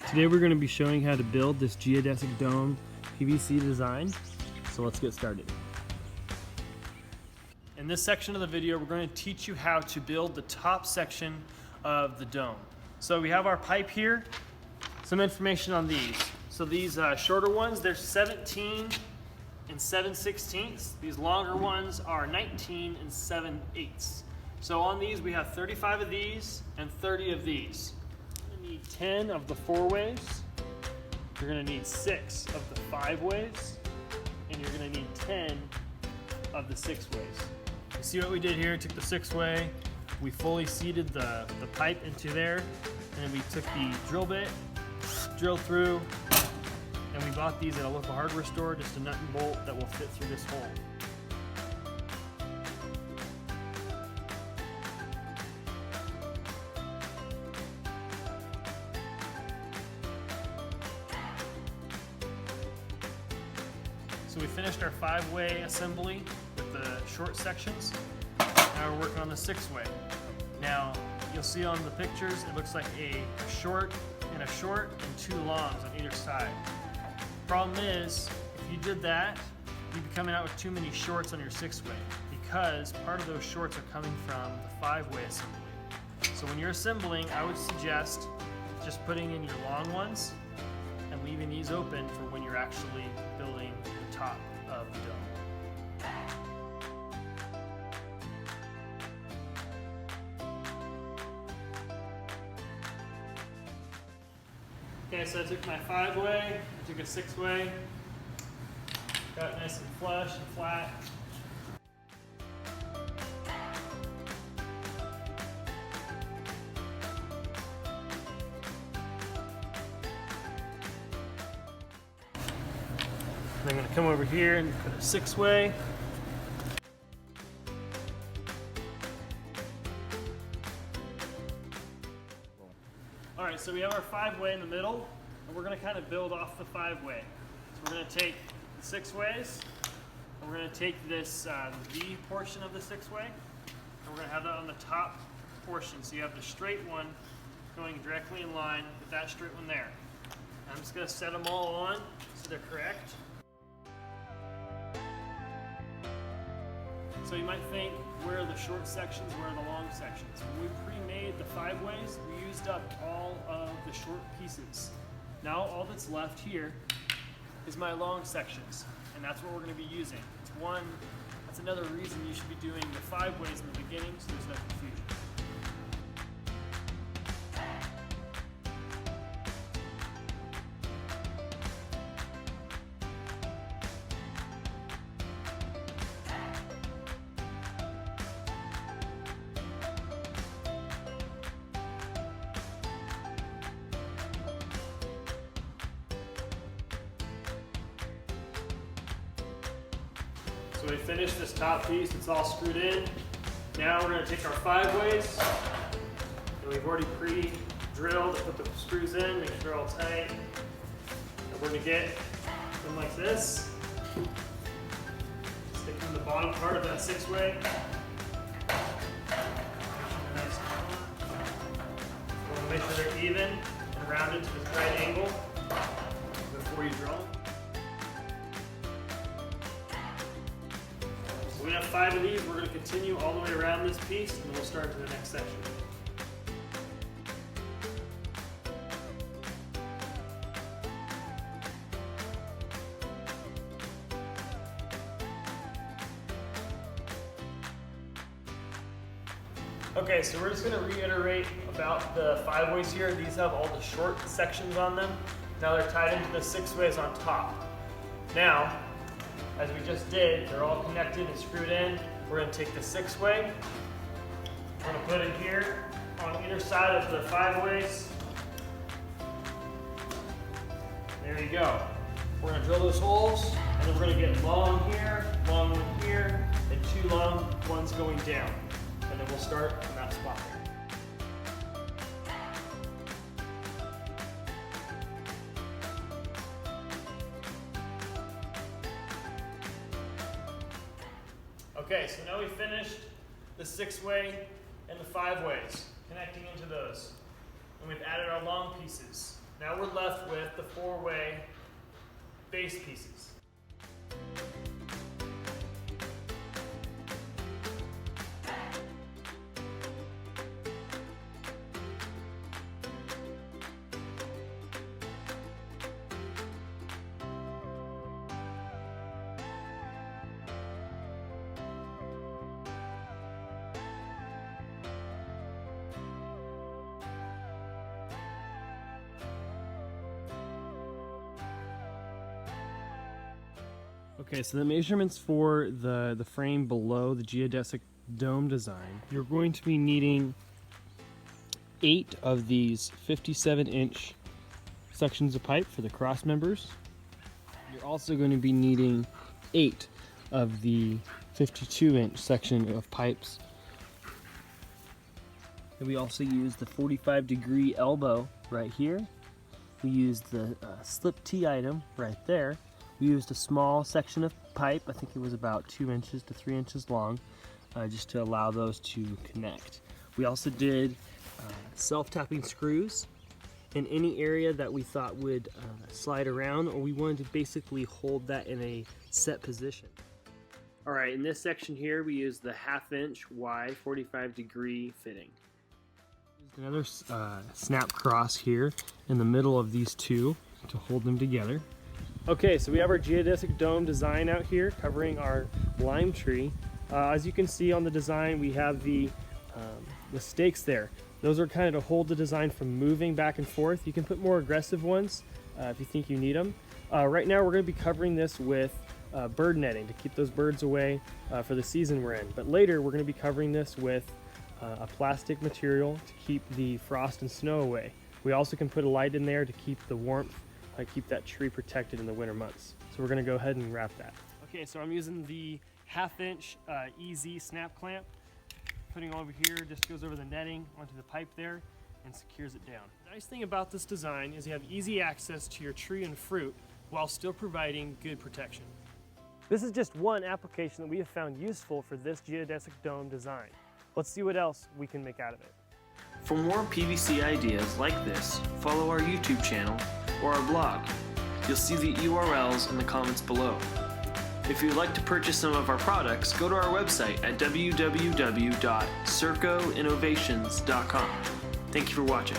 Today we're going to be showing how to build this geodesic dome PVC design. So let's get started. In this section of the video, we're going to teach you how to build the top section of the dome. So we have our pipe here, some information on these. So these shorter ones, they're 17 and 7/16. These longer ones are 19 and 7/8. So on these we have 35 of these and 30 of these. You're going to need 10 of the 4-ways. You're going to need 6 of the 5-ways. And you're going to need 10 of the 6-ways. You see what we did here? Took the 6-way, we fully seated the pipe into there, and then we took the drill bit, drilled through, and we bought these at a local hardware store, just a nut and bolt that will fit through this hole. So we finished our 5-way assembly with the short sections. Now we're working on the 6-way. Now you'll see on the pictures it looks like a short and 2 longs on either side. Problem is, if you did that, you'd be coming out with too many shorts on your 6-way because part of those shorts are coming from the 5-way assembly. So when you're assembling, I would suggest just putting in your long ones and leaving these open for when you're actually building the top of the dome. Okay, so I took my 5-way, I took a 6-way, got it nice and flush and flat. And I'm going to come over here and put a 6-way. Alright, so we have our 5-way in the middle, and we're going to kind of build off the 5-way. So we're going to take the 6-ways, and we're going to take this V portion of the 6-way, and we're going to have that on the top portion. So you have the straight one going directly in line with that straight one there. And I'm just going to set them all on so they're correct. So you might think, where are the short sections, where are the long sections? When we pre-made the 5-ways, we used up all of the short pieces. Now all that's left here is my long sections, and that's what we're going to be using. That's another reason you should be doing the 5-ways in the beginning so there's no confusion. So we finished this top piece, it's all screwed in. Now we're going to take our 5-ways, and we've already pre-drilled, put the screws in, make sure they're all tight. And we're going to get them like this. Stick them in the bottom part of that 6-way. Nice. You want to make sure they're even and rounded to the right angle before you drill them. We have 5 of these. We're going to continue all the way around this piece, and then we'll start to the next section. Okay, so we're just going to reiterate about the 5-ways here. These have all the short sections on them. Now they're tied into the 6-ways on top. Now, as we just did, they're all connected and screwed in. We're going to take the 6-way, we're going to put it here on either side of the 5-ways. There you go. We're going to drill those holes, and then we're going to get long here, long one here, and 2 long ones going down. And then we'll start on that spot there. Okay, so now we finished the 6-way and the 5-ways, connecting into those. And we've added our long pieces. Now we're left with the 4-way base pieces. Okay, so the measurements for the frame below the geodesic dome design, you're going to be needing 8 of these 57-inch sections of pipe for the cross members. You're also going to be needing 8 of the 52-inch section of pipes. And we also use the 45-degree elbow right here. We used the slip T item right there. We used a small section of pipe, I think it was about 2 inches to 3 inches long, just to allow those to connect. We also did self-tapping screws in any area that we thought would slide around, or we wanted to basically hold that in a set position. All right, in this section here, we used the 1/2 inch wide 45-degree fitting. Another snap cross here in the middle of these two to hold them together. Okay, so we have our geodesic dome design out here covering our lime tree. As you can see on the design, we have the stakes there. Those are kind of to hold the design from moving back and forth. You can put more aggressive ones if you think you need them. Right now we're going to be covering this with bird netting to keep those birds away for the season we're in. But later we're going to be covering this with a plastic material to keep the frost and snow away. We also can put a light in there to keep the warmth, keep that tree protected in the winter months. So we're going to go ahead and wrap that. Okay, so I'm using the 1/2 inch EZ snap clamp. Putting it over here, just goes over the netting onto the pipe there and secures it down. The nice thing about this design is you have easy access to your tree and fruit while still providing good protection. This is just one application that we have found useful for this geodesic dome design. Let's see what else we can make out of it. For more PVC ideas like this, follow our YouTube channel or our blog. You'll see the URLs in the comments below. If you'd like to purchase some of our products, go to our website at www.circoinnovations.com. Thank you for watching.